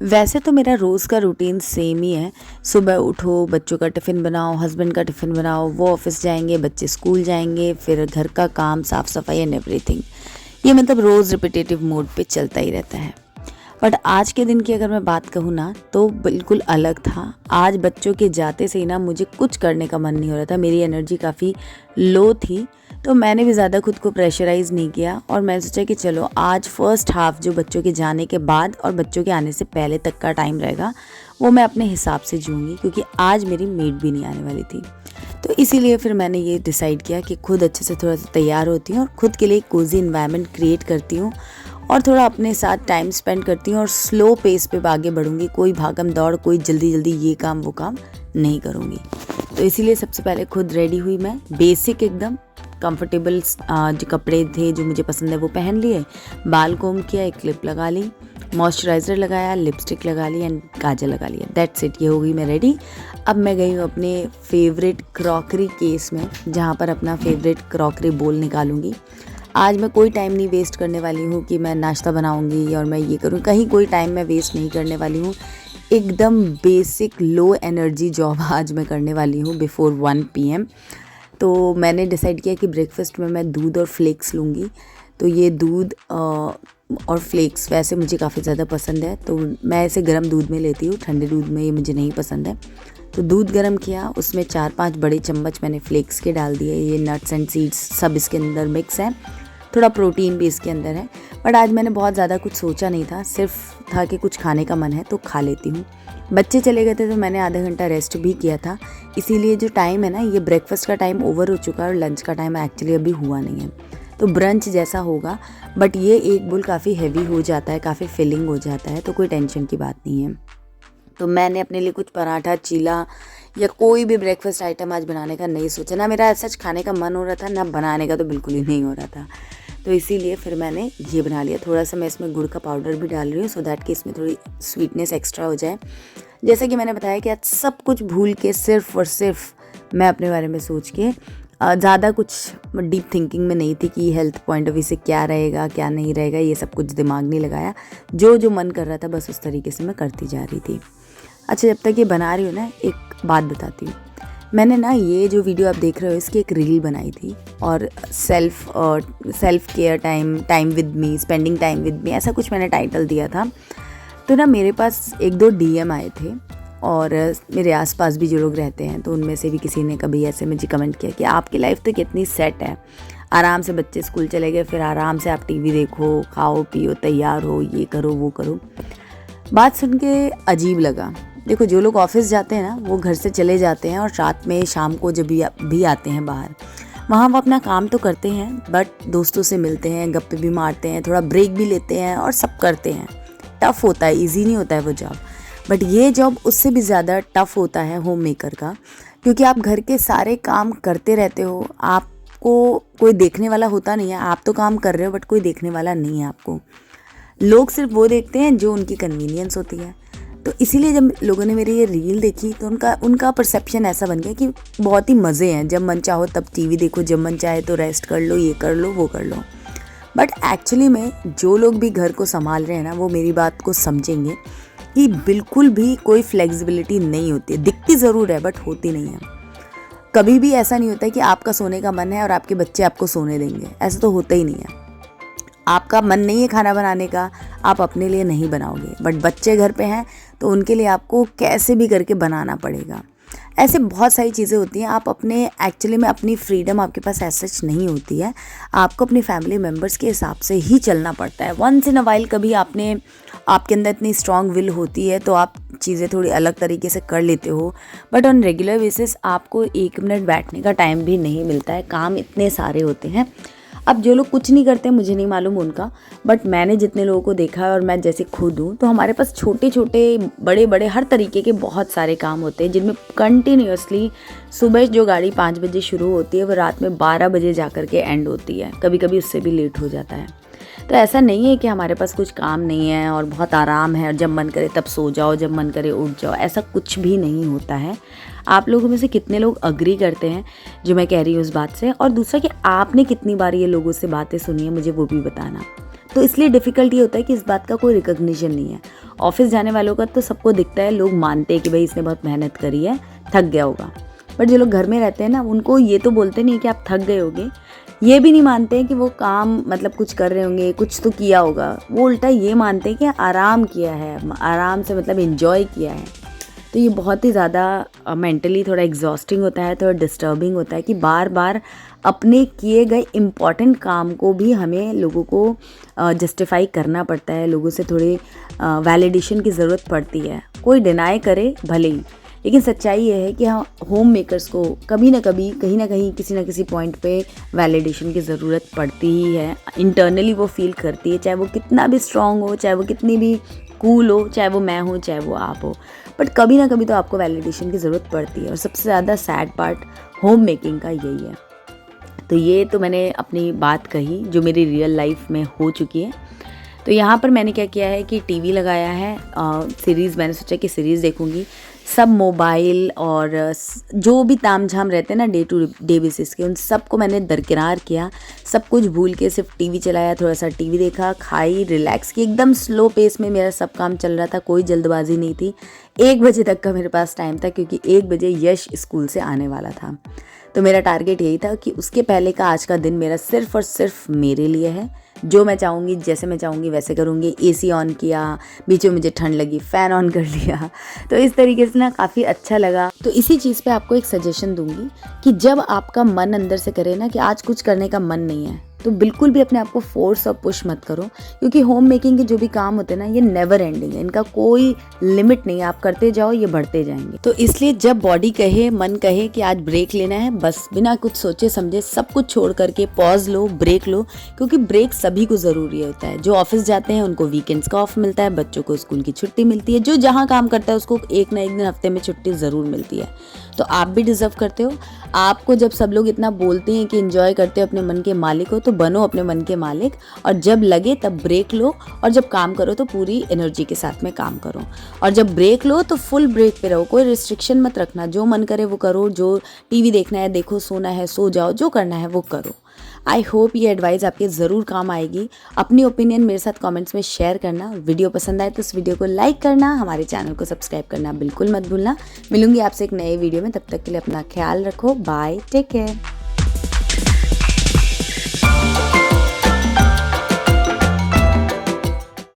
वैसे तो मेरा रोज़ का रूटीन सेम ही है। सुबह उठो, बच्चों का टिफ़िन बनाओ, हस्बैंड का टिफ़िन बनाओ, वो ऑफ़िस जाएंगे, बच्चे स्कूल जाएंगे, फिर घर का काम, साफ़ सफाई एंड एवरीथिंग। ये मतलब रोज़ रिपीटेटिव मोड पे चलता ही रहता है। बट आज के दिन की अगर मैं बात कहूँ ना, तो बिल्कुल अलग था। आज बच्चों के जाते से ही ना मुझे कुछ करने का मन नहीं हो रहा था। मेरी एनर्जी काफ़ी लो थी, तो मैंने भी ज़्यादा खुद को प्रेशराइज़ नहीं किया और मैंने सोचा कि चलो आज फ़र्स्ट हाफ़ जो बच्चों के जाने के बाद और बच्चों के आने से पहले तक का टाइम रहेगा, वो मैं अपने हिसाब से जीऊँगी, क्योंकि आज मेरी मेड भी नहीं आने वाली थी। तो इसीलिए फिर मैंने ये डिसाइड किया कि खुद अच्छे से थोड़ा सा तैयार होती हूँ और खुद के लिए एक कोज़ी एनवायरनमेंट क्रिएट करती हूँ और थोड़ा अपने साथ टाइम स्पेंड करती हूँ और स्लो पेस पे आगे बढ़ूँगी। कोई भागम दौड़, कोई जल्दी जल्दी ये काम वो काम नहीं करूँगी। तो इसीलिए सबसे पहले खुद रेडी हुई मैं, बेसिक एकदम कंफर्टेबल जो कपड़े थे जो मुझे पसंद है वो पहन लिए, बाल कोम किया, एक क्लिप लगा ली, मॉइस्चराइज़र लगाया, लिपस्टिक लगा ली एंड काजल लगा लिया। दैट्स इट, ये हो गई मैं रेडी। अब मैं गई हूँ अपने फेवरेट क्रॉकरी केस में, जहाँ पर अपना फेवरेट क्रॉकरी बोल निकालूंगी। आज मैं कोई टाइम नहीं वेस्ट करने वाली हूँ कि मैं नाश्ता बनाऊंगी और मैं ये करूँ, कहीं कोई टाइम मैं वेस्ट नहीं करने वाली हूँ। एकदम बेसिक लो एनर्जी जॉब आज मैं करने वाली हूँ बिफोर 1 PM। तो मैंने डिसाइड किया कि ब्रेकफास्ट में मैं दूध और फ्लेक्स लूँगी। तो ये दूध और फ्लेक्स वैसे मुझे काफ़ी ज़्यादा पसंद है, तो मैं इसे गर्म दूध में लेती हूँ, ठंडे दूध में ये मुझे नहीं पसंद है। तो दूध गर्म किया, उसमें 4-5 बड़े चम्मच मैंने फ्लेक्स के डाल दिए। ये नट्स एंड सीड्स सब इसके अंदर मिक्स है, थोड़ा प्रोटीन भी इसके अंदर है। बट आज मैंने बहुत ज़्यादा कुछ सोचा नहीं था, सिर्फ था कि कुछ खाने का मन है तो खा लेती हूँ। बच्चे चले गए थे तो मैंने आधा घंटा रेस्ट भी किया था, इसीलिए जो टाइम है ना, ये ब्रेकफास्ट का टाइम ओवर हो चुका है और लंच का टाइम एक्चुअली अभी हुआ नहीं है। तो ब्रंच जैसा होगा, बट ये एक बोल काफ़ी हैवी हो जाता है, काफ़ी फिलिंग हो जाता है, तो कोई टेंशन की बात नहीं है। तो मैंने अपने लिए कुछ पराठा, चीला या कोई भी ब्रेकफास्ट आइटम आज बनाने का नहीं सोचा। ना मेरा सच खाने का मन हो रहा था, ना बनाने का तो बिल्कुल ही नहीं हो रहा था। तो इसीलिए फिर मैंने ये बना लिया। थोड़ा सा मैं इसमें गुड़ का पाउडर भी डाल रही हूँ, सो दैट कि इसमें थोड़ी स्वीटनेस एक्स्ट्रा हो जाए। जैसे कि मैंने बताया कि आज सब कुछ भूल के सिर्फ और सिर्फ मैं अपने बारे में सोच के, ज़्यादा कुछ डीप थिंकिंग में नहीं थी कि हेल्थ पॉइंट ऑफ व्यू से क्या रहेगा क्या नहीं रहेगा, ये सब कुछ दिमाग नहीं लगाया। जो जो मन कर रहा था बस उस तरीके से मैं करती जा रही थी। अच्छा, जब तक ये बना रही हूँ ना, एक बात बताती हूँ। मैंने ना ये जो वीडियो आप देख रहे हो इसकी एक रील बनाई थी, और self care time with me, spending time with me, ऐसा कुछ मैंने टाइटल दिया था। तो ना मेरे पास 1-2 DM आए थे, और मेरे आसपास भी जो लोग रहते हैं, तो उनमें से भी किसी ने कभी ऐसे मुझे कमेंट किया कि आपकी लाइफ तो कितनी सेट है, आराम से बच्चे स्कूल चले गए, फिर आराम से आप टीवी देखो, खाओ पियो, तैयार हो, ये करो वो करो। बात सुन के अजीब लगा। देखो, जो लोग ऑफिस जाते हैं ना, वो घर से चले जाते हैं और रात में शाम को जब भी आते हैं बाहर, वहाँ वो अपना काम तो करते हैं, बट दोस्तों से मिलते हैं, गप्पे भी मारते हैं, थोड़ा ब्रेक भी लेते हैं और सब करते हैं। टफ़ होता है, इजी नहीं होता है वो जॉब, बट ये जॉब उससे भी ज़्यादा टफ़ होता है होम मेकर का, क्योंकि आप घर के सारे काम करते रहते हो, आपको कोई देखने वाला होता नहीं है। आप तो काम कर रहे हो बट कोई देखने वाला नहीं है आपको। लोग सिर्फ वो देखते हैं जो उनकी कन्वीनियंस होती है। तो इसीलिए जब लोगों ने मेरी ये रील देखी तो उनका परसेप्शन ऐसा बन गया कि बहुत ही मज़े हैं, जब मन चाहो तब टीवी देखो, जब मन चाहे तो रेस्ट कर लो, ये कर लो वो कर लो। बट एक्चुअली में जो लोग भी घर को संभाल रहे हैं ना, वो मेरी बात को समझेंगे कि बिल्कुल भी कोई फ्लेक्सिबिलिटी नहीं होती है। दिखती ज़रूर है बट होती नहीं है। कभी भी ऐसा नहीं होता है कि आपका सोने का मन है और आपके बच्चे आपको सोने देंगे, ऐसा तो होता ही नहीं है। आपका मन नहीं है खाना बनाने का, आप अपने लिए नहीं बनाओगे, बट बच्चे घर पे हैं तो उनके लिए आपको कैसे भी करके बनाना पड़ेगा। ऐसे बहुत सारी चीज़ें होती हैं। आप अपने एक्चुअली में अपनी फ्रीडम आपके पास ऐसा सच नहीं होती है। आपको अपनी फैमिली मेम्बर्स के हिसाब से ही चलना पड़ता है। वंस इन अ वाइल कभी आपके अंदर इतनी स्ट्रॉन्ग विल होती है तो आप चीज़ें थोड़ी अलग तरीके से कर लेते हो, बट ऑन रेगुलर बेसिस आपको 1 मिनट बैठने का टाइम भी नहीं मिलता है। काम इतने सारे होते हैं। अब जो लोग कुछ नहीं करते, मुझे नहीं मालूम उनका, बट मैंने जितने लोगों को देखा है और मैं जैसे खुद हूँ, तो हमारे पास छोटे छोटे बड़े बड़े हर तरीके के बहुत सारे काम होते हैं, जिनमें कंटिन्यूअसली सुबह जो गाड़ी 5 बजे शुरू होती है वो रात में 12 बजे जा कर के एंड होती है, कभी कभी उससे भी लेट हो जाता है। तो ऐसा नहीं है कि हमारे पास कुछ काम नहीं है और बहुत आराम है और जब मन करे तब सो जाओ, जब मन करे उठ जाओ, ऐसा कुछ भी नहीं होता है। आप लोगों में से कितने लोग अग्री करते हैं जो मैं कह रही हूँ उस बात से, और दूसरा कि आपने कितनी बार ये लोगों से बातें सुनी है, मुझे वो भी बताना। तो इसलिए डिफ़िकल्ट ये होता है कि इस बात का कोई रिकॉग्निशन नहीं है। ऑफिस जाने वालों का तो सबको दिखता है, लोग मानते हैं कि भाई इसने बहुत मेहनत करी है, थक गया होगा। बट जो लोग घर में रहते हैं ना, उनको ये तो बोलते नहीं है कि आप थक गए होगे, ये भी नहीं मानते हैं कि वो काम मतलब कुछ कर रहे होंगे, कुछ तो किया होगा। वो उल्टा ये मानते हैं कि आराम किया है, आराम से मतलब एंजॉय किया है। तो ये बहुत ही ज़्यादा मेंटली थोड़ा एग्जॉस्टिंग होता है, थोड़ा डिस्टर्बिंग होता है कि बार बार अपने किए गए इम्पॉर्टेंट काम को भी हमें लोगों को जस्टिफाई करना पड़ता है, लोगों से थोड़ी वैलिडेशन की ज़रूरत पड़ती है। कोई डिनाई करे भले ही, लेकिन सच्चाई ये है कि हाँ, होम मेकर्स को कभी ना कभी कहीं ना कहीं किसी ना किसी पॉइंट पे वैलिडेशन की ज़रूरत पड़ती ही है। इंटरनली वो फील करती है, चाहे वो कितना भी स्ट्रांग हो, चाहे वो कितनी भी कूल हो, चाहे वो मैं हूँ, चाहे वो आप हो, बट कभी ना कभी तो आपको वैलिडेशन की ज़रूरत पड़ती है। और सबसे ज़्यादा सैड पार्ट होम मेकिंग का यही है। तो ये तो मैंने अपनी बात कही जो मेरी रियल लाइफ में हो चुकी है। तो यहाँ पर मैंने क्या किया है कि टीवी लगाया है, सीरीज़ मैंने सोचा कि सीरीज़ देखूँगी। सब मोबाइल और जो भी तामझाम रहते हैं ना डे टू डे बेसिस के, उन सबको मैंने दरकिनार किया। सब कुछ भूल के सिर्फ टीवी चलाया, थोड़ा सा टीवी देखा, खाई, रिलैक्स की। एकदम स्लो पेस में मेरा सब काम चल रहा था, कोई जल्दबाजी नहीं थी। 1 बजे तक का मेरे पास टाइम था क्योंकि 1 बजे यश स्कूल से आने वाला था। तो मेरा टारगेट यही था कि उसके पहले का आज का दिन मेरा सिर्फ़ और सिर्फ मेरे लिए है। जो मैं चाहूँगी, जैसे मैं चाहूँगी वैसे करूँगी। एसी ऑन किया, बीच में मुझे ठंड लगी, फ़ैन ऑन कर लिया। तो इस तरीके से ना काफ़ी अच्छा लगा। तो इसी चीज़ पे आपको एक सजेशन दूँगी कि जब आपका मन अंदर से करे ना कि आज कुछ करने का मन नहीं है, तो बिल्कुल भी अपने आप को फोर्स और पुश मत करो, क्योंकि होम मेकिंग के जो भी काम होते हैं ना, ये नेवर एंडिंग है, इनका कोई लिमिट नहीं है। आप करते जाओ, ये बढ़ते जाएंगे। तो इसलिए जब बॉडी कहे, मन कहे कि आज ब्रेक लेना है, बस बिना कुछ सोचे समझे सब कुछ छोड़ करके पॉज लो, ब्रेक लो, क्योंकि ब्रेक सभी को ज़रूरी होता है। जो ऑफिस जाते हैं उनको वीकेंड्स का ऑफ मिलता है, बच्चों को स्कूल की छुट्टी मिलती है, जो जहाँ काम करता है उसको एक ना एक दिन हफ्ते में छुट्टी ज़रूर मिलती है। तो आप भी डिज़र्व करते हो। आपको जब सब लोग इतना बोलते हैं कि एंजॉय करते हो, अपने मन के मालिक हो, तो बनो अपने मन के मालिक। और जब लगे तब ब्रेक लो, और जब काम करो तो पूरी एनर्जी के साथ में काम करो। और जब ब्रेक लो तो फुल ब्रेक पे रहो, कोई रिस्ट्रिक्शन मत रखना। जो मन करे वो करो, जो टीवी देखना है देखो, सोना है सो जाओ, जो करना है वो करो। आई होप ये एडवाइस आपके ज़रूर काम आएगी। अपनी ओपिनियन मेरे साथ कमेंट्स में शेयर करना। वीडियो पसंद आए तो इस वीडियो को लाइक करना, हमारे चैनल को सब्सक्राइब करना बिल्कुल मत भूलना। मिलूंगी आपसे एक नए वीडियो में, तब तक के लिए अपना ख्याल रखो। Bye, take care.